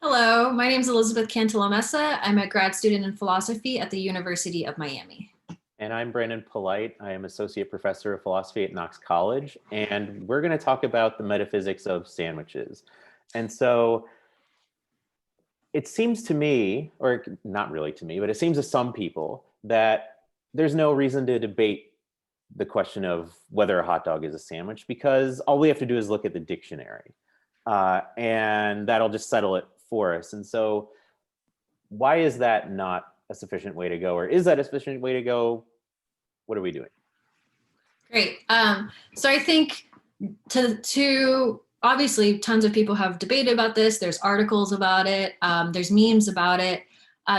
Hello, my name is Elizabeth Cantalamessa. I'm a grad student in philosophy at the University of Miami. And I'm Brandon Polite. I am Associate Professor of Philosophy at Knox College. And we're going to talk about the metaphysics of sandwiches. And so it seems to me, or not really to me, but it seems to some people that there's no reason to debate the question of whether a hot dog is a sandwich because all we have to do is look at the dictionary. And that'll just settle it for us. And so why is that not a sufficient way to go? Or is that a sufficient way to go? What are we doing? Great. So I think to obviously tons of people have debated about this. There's articles about it. There's memes about it.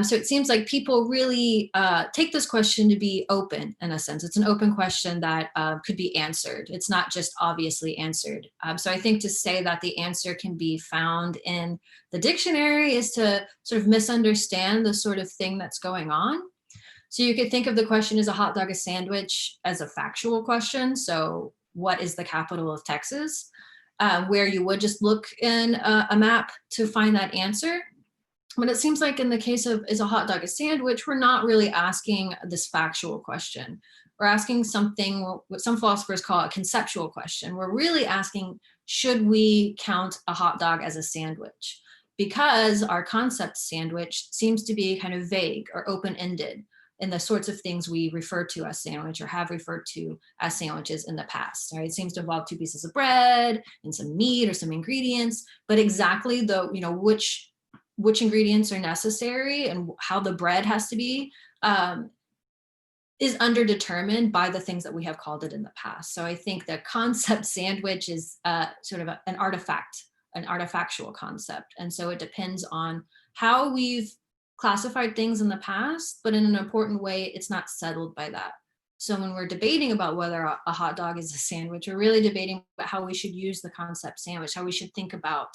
So it seems like people really take this question to be open in a sense. It's an open question that could be answered. It's not just obviously answered. So I think to say that the answer can be found in the dictionary is to sort of misunderstand the sort of thing that's going on. So you could think of the question, is a hot dog a sandwich, as a factual question. So what is the capital of Texas? Where you would just look in a map to find that answer. But it seems like in the case of is a hot dog a sandwich, we're not really asking this factual question. We're asking something, what some philosophers call a conceptual question. We're really asking, should we count a hot dog as a sandwich? Because our concept sandwich seems to be kind of vague or open-ended in the sorts of things we refer to as sandwich or have referred to as sandwiches in the past, right? It seems to involve two pieces of bread and some meat or some ingredients, but exactly the, which ingredients are necessary and how the bread has to be is underdetermined by the things that we have called it in the past. So I think the concept sandwich is sort of an artifactual concept. And so it depends on how we've classified things in the past, but in an important way, it's not settled by that. So when we're debating about whether a hot dog is a sandwich, we're really debating about how we should use the concept sandwich, how we should think about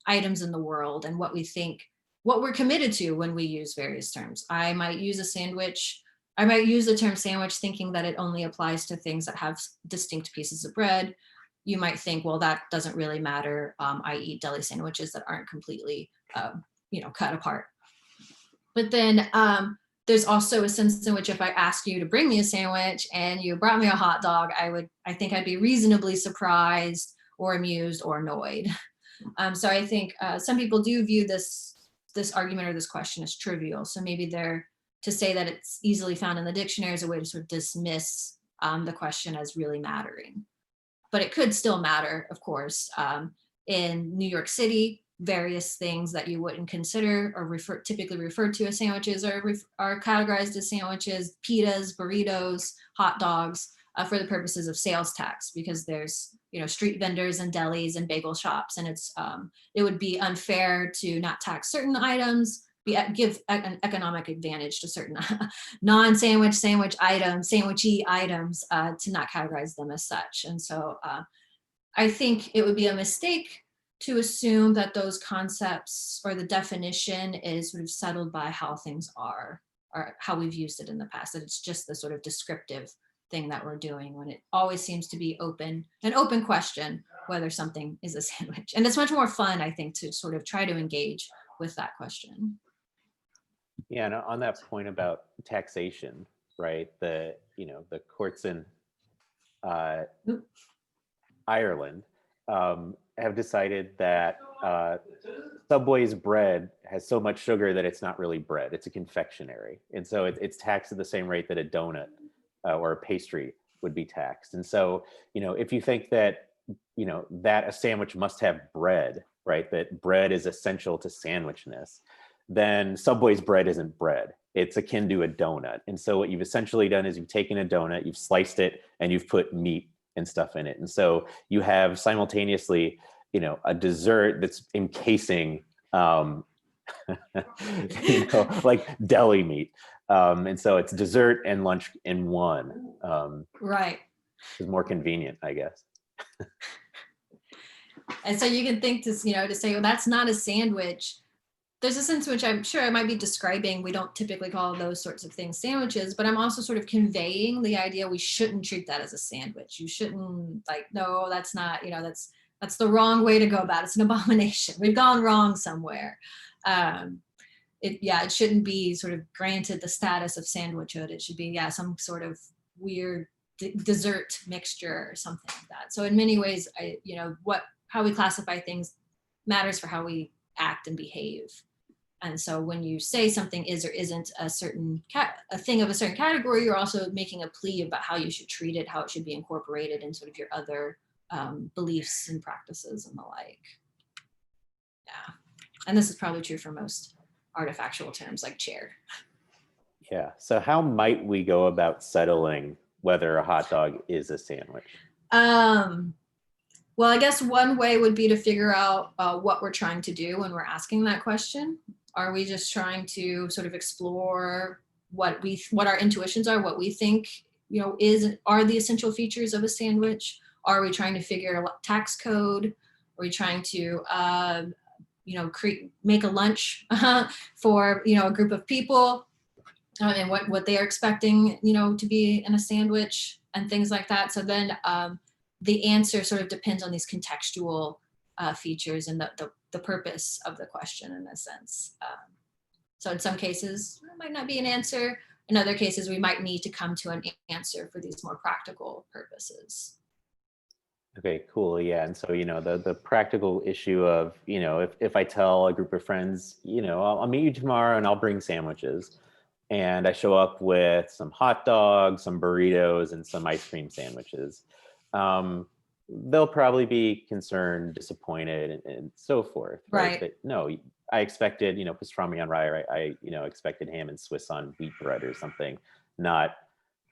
items in the world and what we're committed to when we use various terms. I might use the term sandwich thinking that it only applies to things that have distinct pieces of bread. You might think, well, that doesn't really matter. I eat deli sandwiches that aren't completely, cut apart. But then there's also a sense in which if I asked you to bring me a sandwich and you brought me a hot dog, I think I'd be reasonably surprised or amused or annoyed. So I think some people do view this argument or this question as trivial. So maybe to say that it's easily found in the dictionary is a way to sort of dismiss the question as really mattering. But it could still matter, of course. In New York City, various things that you wouldn't consider or typically referred to as sandwiches are categorized as sandwiches, pitas, burritos, hot dogs, for the purposes of sales tax, because there's street vendors and delis and bagel shops, and it would be unfair to not tax certain items, give an economic advantage to certain non-sandwich items, sandwichy items, to not categorize them as such. And so I think it would be a mistake to assume that those concepts or the definition is sort of settled by how things are or how we've used it in the past, that it's just the sort of descriptive thing that we're doing, when it always seems to be an open question whether something is a sandwich. And it's much more fun, I think, to sort of try to engage with that question. Yeah, and on that point about taxation, right? The courts in Ireland have decided that Subway's bread has so much sugar that it's not really bread; it's a confectionery, and so it's taxed at the same rate that a donut or a pastry would be taxed. And so, if you think that that a sandwich must have bread, right? That bread is essential to sandwichness, then Subway's bread isn't bread. It's akin to a donut. And so what you've essentially done is you've taken a donut, you've sliced it, and you've put meat and stuff in it. And so you have simultaneously, a dessert that's encasing, like deli meat. And so it's dessert and lunch in one. Right. Is more convenient, I guess. And so you can think to say, well, that's not a sandwich. There's a sense in which I'm sure I might be describing, we don't typically call those sorts of things sandwiches, but I'm also sort of conveying the idea we shouldn't treat that as a sandwich. You shouldn't no, that's not, That's the wrong way to go about it. It's an abomination. We've gone wrong somewhere. It shouldn't be sort of granted the status of sandwichhood. It should be, some sort of weird dessert mixture or something like that. So in many ways, how we classify things matters for how we act and behave. And so when you say something is or isn't a thing of a certain category, you're also making a plea about how you should treat it, how it should be incorporated in sort of your other beliefs and practices and the like. Yeah. And this is probably true for most artifactual terms like chair. Yeah. So how might we go about settling whether a hot dog is a sandwich? Well, I guess one way would be to figure out what we're trying to do when we're asking that question. Are we just trying to sort of explore what our intuitions are, what we think, are the essential features of a sandwich? Are we trying to figure out tax code? Are we trying to, make a lunch for, a group of people and what they are expecting, to be in a sandwich and things like that. So then the answer sort of depends on these contextual features and the purpose of the question in a sense. So in some cases, it might not be an answer. In other cases, we might need to come to an answer for these more practical purposes. Okay, cool. Yeah. And so, the practical issue of, if I tell a group of friends, I'll meet you tomorrow and I'll bring sandwiches. And I show up with some hot dogs, some burritos, and some ice cream sandwiches. They'll probably be concerned, disappointed, and so forth. Right. But no, I expected, pastrami on rye. I expected ham and Swiss on wheat bread or something, not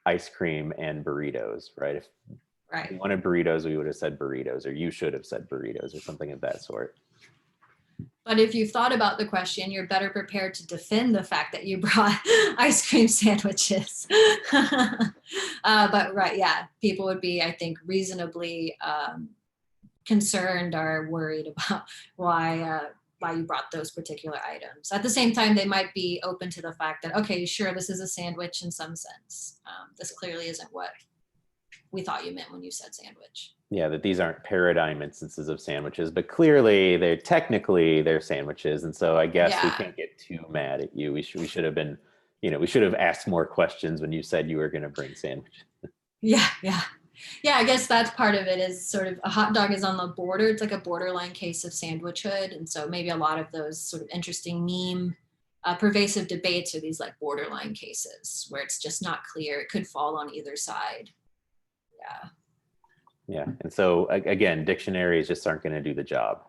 ice cream and burritos, right? If we wanted burritos, we would have said burritos, or you should have said burritos, or something of that sort. But if you've thought about the question, you're better prepared to defend the fact that you brought ice cream sandwiches. But people would be, I think, reasonably concerned or worried about why you brought those particular items. At the same time, they might be open to the fact that, okay, sure, this is a sandwich in some sense. This clearly isn't what we thought you meant when you said sandwich. Yeah, that these aren't paradigm instances of sandwiches, but clearly they're sandwiches. And so I guess we can't get too mad at you. We should have been, we should have asked more questions when you said you were going to bring sandwiches. Yeah. I guess that's part of it, is sort of a hot dog is on the border. It's like a borderline case of sandwichhood. And so maybe a lot of those sort of interesting meme pervasive debates are these like borderline cases where it's just not clear. It could fall on either side. Yeah. And so again, dictionaries just aren't going to do the job.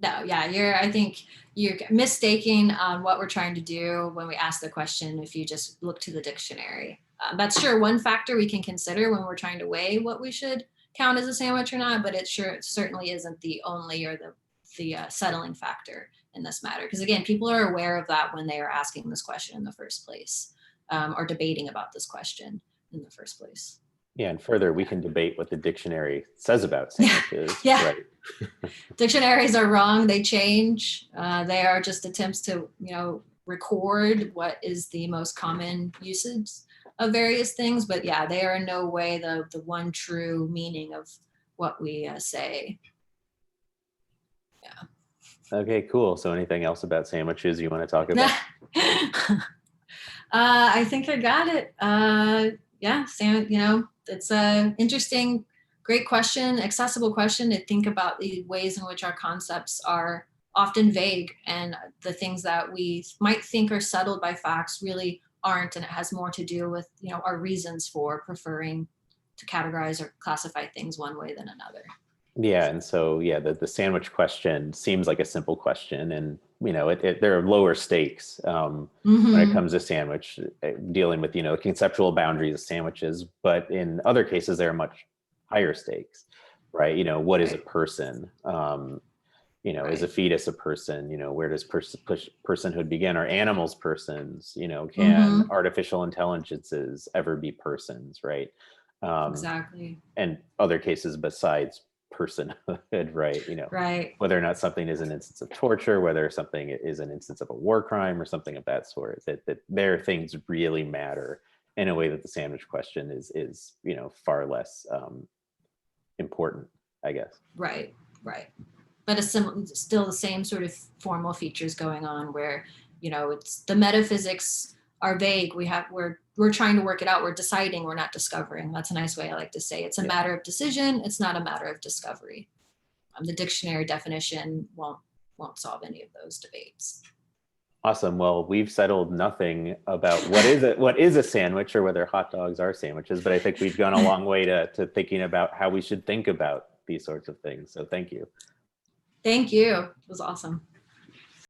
No, I think you're mistaking on what we're trying to do when we ask the question if you just look to the dictionary. That's sure one factor we can consider when we're trying to weigh what we should count as a sandwich or not, but it certainly isn't the only or the settling factor in this matter. Because again, people are aware of that when they are asking this question in the first place, or debating about this question in the first place. Yeah, and further, we can debate what the dictionary says about sandwiches. Yeah. Right. Dictionaries are wrong. They change. They are just attempts to, record what is the most common usage of various things. But they are in no way the one true meaning of what we say. Yeah. Okay, cool. So anything else about sandwiches you want to talk about? I think I got it. It's an interesting, great question, accessible question to think about the ways in which our concepts are often vague, and the things that we might think are settled by facts really aren't, and it has more to do with our reasons for preferring to categorize or classify things one way than another. Yeah, and so the sandwich question seems like a simple question, and there are lower stakes when it comes to sandwich, dealing with conceptual boundaries of sandwiches. But in other cases, there are much higher stakes, right? What is a person? Is a fetus a person? Where does personhood begin? Are animals persons? Can artificial intelligences ever be persons? Right? Exactly. And other cases besides personhood, right? Right. Whether or not something is an instance of torture, whether something is an instance of a war crime or something of that sort, that their things really matter in a way that the sandwich question is far less important, I guess. Right. Right. But still the same sort of formal features going on where, you know, it's the metaphysics are vague. We're trying to work it out. We're deciding, we're not discovering. That's a nice way I like to say. It's a matter of decision. It's not a matter of discovery. The dictionary definition won't solve any of those debates. Awesome. Well, we've settled nothing about what is a sandwich or whether hot dogs are sandwiches, but I think we've gone a long way to thinking about how we should think about these sorts of things. So thank you. Thank you. It was awesome.